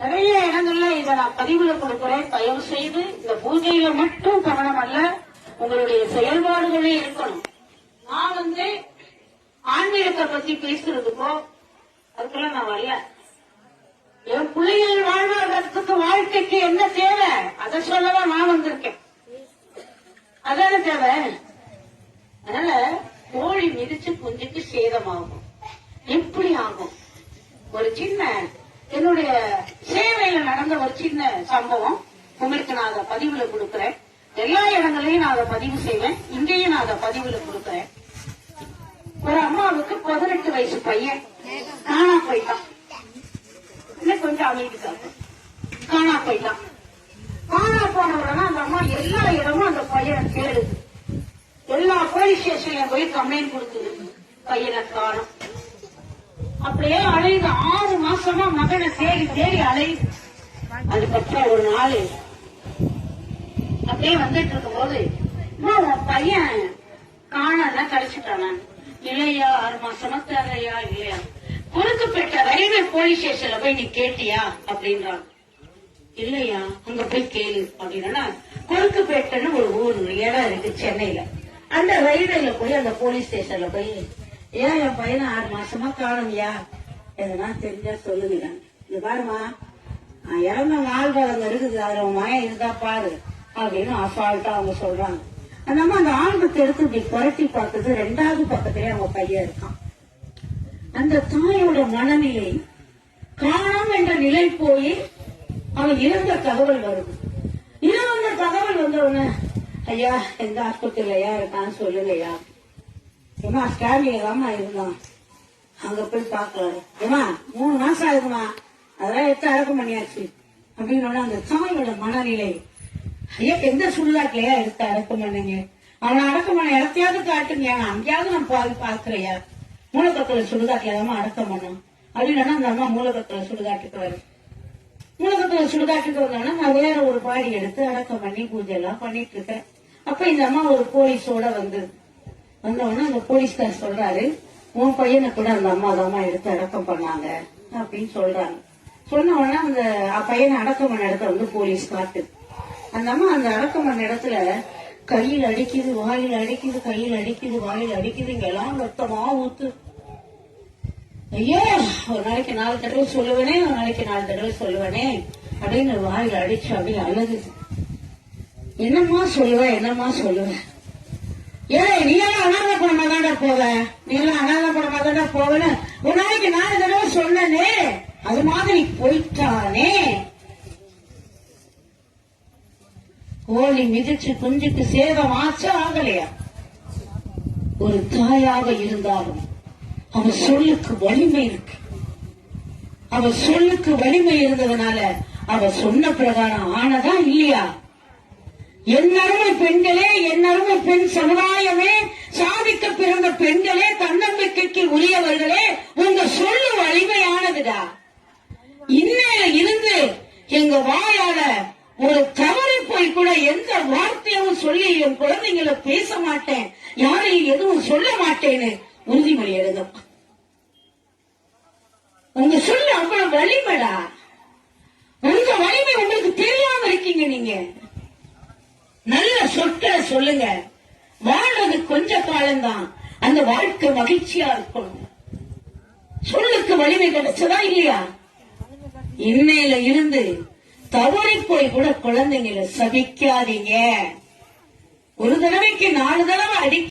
நிறைய இடங்கள்ல இதை நான் பதிவுல கொடுக்கிறேன். தயவு செய்து இந்த பூஜையில மட்டும் கவனம் அல்ல, உங்களுடைய செயல்பாடுகளே இருக்கணும். நான் ஆன்மீகத்தை பத்தி பேசுறதுக்கோ அதுக்கெல்லாம் நான் வரல. என் பிள்ளைகள் வாழ்வாதாரத்துக்கு வாழ்க்கைக்கு என்ன தேவை அதை சொல்லதான் நான் வந்திருக்கேன். அதான தேவை. அதனால கோழி மிதிச்சு குஞ்சுக்கு சேதமாகும். எப்படி ஆகும்? ஒரு சின்ன என்னுடைய சேவையில நடந்த ஒரு சின்ன சம்பவம் உங்களுக்கு நான் அதை பதிவுல கொடுக்கிறேன். எல்லா இடங்களையும் நான் அதை பதிவு செய்வேன், இங்கேயும் நான் அதை பதிவுல கொடுக்கிறேன். ஒரு அம்மாவுக்கு 18 வயசு பையன் காணா போயிட்டான். இன்னும் கொஞ்சம் அமைதிக்காக காணா போயிட்டான். காணா போன உடனே அந்த அம்மா எல்லா இடமும் அந்த பையனை தேடுது. எல்லா போலீஸ் ஸ்டேஷன்ல போய் கம்ப்ளைண்ட் கொடுக்குது, பையனை காணும். அப்படியே அலையுது. 6 மாசமா மகனை தேடி தேடி அலையுது. அதுக்கப்புறம் ஒரு நாள் அப்படியே வந்துட்டு இருக்கும் போது, உன் பையன் காணல, கழிச்சுட்டான இல்லையா? 6 மாசமா தேவையா இல்லையா? குறுக்குப்பேட்டை ரயில்வே போலீஸ் ஸ்டேஷன்ல போய் நீ கேட்டியா அப்படின்றாங்க. இல்லையா, அங்க போய் கேளு அப்படின்னா, குறுக்குப்பேட்டைன்னு ஒரு ஊர் இடம் இருக்கு சென்னையில. அந்த ரயில்வேல போய் அந்த போலீஸ் ஸ்டேஷன்ல போய், ஏன் என் பையனை 6 மாசமா காணும்யா, எதனா தெரிஞ்சா சொல்லுங்க. இது பாருமா, இறந்த நாள் பழங்க இருக்குது, அதுல உன் மயம் இருந்தா பாரு அப்படின்னு அசால்ட்டா அவங்க சொல்றாங்க. அந்த அம்மா அந்த ஆல்பத்தை எடுத்து இப்படி புரட்டி பார்த்தது, 2வது பக்கத்திலே அவங்க பையன் இருக்கான். அந்த தாயோட மனநிலை காணாம என்ற நிலை போய் அவன் இறந்த தகவல் வருது. இறந்த தகவல் வந்தவன, ஐயா எந்த ஆஸ்பத்திரியிலயா இருக்கான்னு சொல்லுங்கய்யா. ஏமா ஸ்டாண்டிங் தாமா இருந்தான், அங்க போய் பாக்கலாம். ஏமா 3 மாசம் ஆகுதுமா, அதெல்லாம் எடுத்து அடக்கம் பண்ணியாச்சு அப்படின்னு அந்த தாயோட மனநிலை, ஐயா எந்த சுடுகாட்டிலையா எடுத்து அடக்கம் பண்ணுங்க, அவனை அடக்கம் பண்ண இடத்தையாவது காட்டுங்க, அங்கேயாவது நான் போய் பாக்குறையா, மூலக்கத்துல சுடுகாட்டுலதாமா அடக்கம் பண்ணோம் அப்படின்னா அந்த அம்மா மூலக்கத்துல சுடுகாட்டுக்கு வரும். மூலக்கத்துல சுடுகாட்டுக்கு வந்தோம்னா நான் வேற ஒரு பாடி எடுத்து அடக்கம் பண்ணி பூஜை எல்லாம் பண்ணிட்டு இருக்கேன். அப்ப இந்த அம்மா ஒரு போலீஸோட வந்தோடனே அந்த போலீஸ்கார் சொல்றாரு, உன் பையனை கூட அந்த அம்மா தாமா எடுத்து அடக்கம் பண்ணாங்க அப்படின்னு சொல்றாங்க. சொன்ன உடனே அந்த பையனை அடக்கம் பண்ண இடத்த போலீஸ் காட்டு. அந்த அம்மா அந்த அடக்கம் பண்ண இடத்துல கையில் அடிக்குது, வாயில் அடிக்குது, கையில் அடிக்குது, வாயில் அடிக்குது, இங்க எல்லாம் ரத்தமா ஊத்து. ஐயோ, ஒரு நாளைக்கு 4 தடவை சொல்லுவேனே, ஒரு நாளைக்கு 4 தடவை சொல்லுவேனே அப்படின்னு வாயில் அடிச்சு அப்படியே அழுகுது. என்னம்மா சொல்லுவேன், என்னம்மா சொல்லுவேன், ஏன் நீ எல்லாம் அனாத படமா தாண்டா போவ, நீ எல்லாம் அனாத படமா தாண்டா போவேன்னு ஒரு நாளைக்கு 4 தடவை சொன்னனே, அது மாதிரி போயிட்டானே. கோழி மிதிச்சு குஞ்சுக்கு சேதம் ஆச்சா ஆகலையா? ஒரு தாயாக இருந்தாலும் அவ சொல்லுக்கு வலிமை இருக்கு. அவ சொல்லுக்கு வலிமை இருந்ததுனால அவ சொன்ன பிரகாரம் ஆனதா இல்லையா? என் அருமை பெண்களே, என் அருமை பெண் சமுதாயமே, சாதிக்க பிறந்த பெண்களே, தன்னம்பிக்கைக்கு உரியவர்களே, உங்க சொல்லு வலிமையானதுடா. இன்னையில இருந்து எங்க வாயால ஒரு தவறி போய் கூட எந்த வார்த்தையும் சொல்லி என் குழந்தைங்களை பேச மாட்டேன், யாரையும் எதுவும் சொல்ல மாட்டேன்னு உறுதிமொழி எடுங்க. உங்க சொல்ல அவ்வளவு வலிமைடா. உங்க வலிமை உங்களுக்கு தெரியாம இருக்கீங்க. நீங்க நல்ல சொற்களை சொல்லுங்க. வாழ்றது கொஞ்ச காலம்தான், அந்த வாழ்க்கை மகிழ்ச்சியா இருக்கணும். சொல்லுக்கு வலிமை கிடைச்சதா இல்லையா? இன்னையில இருந்து தவறி போய் கூட குழந்தைங்களை சபிக்காதீங்க. ஒரு தடவைக்கு 4 தடவை அடிக்க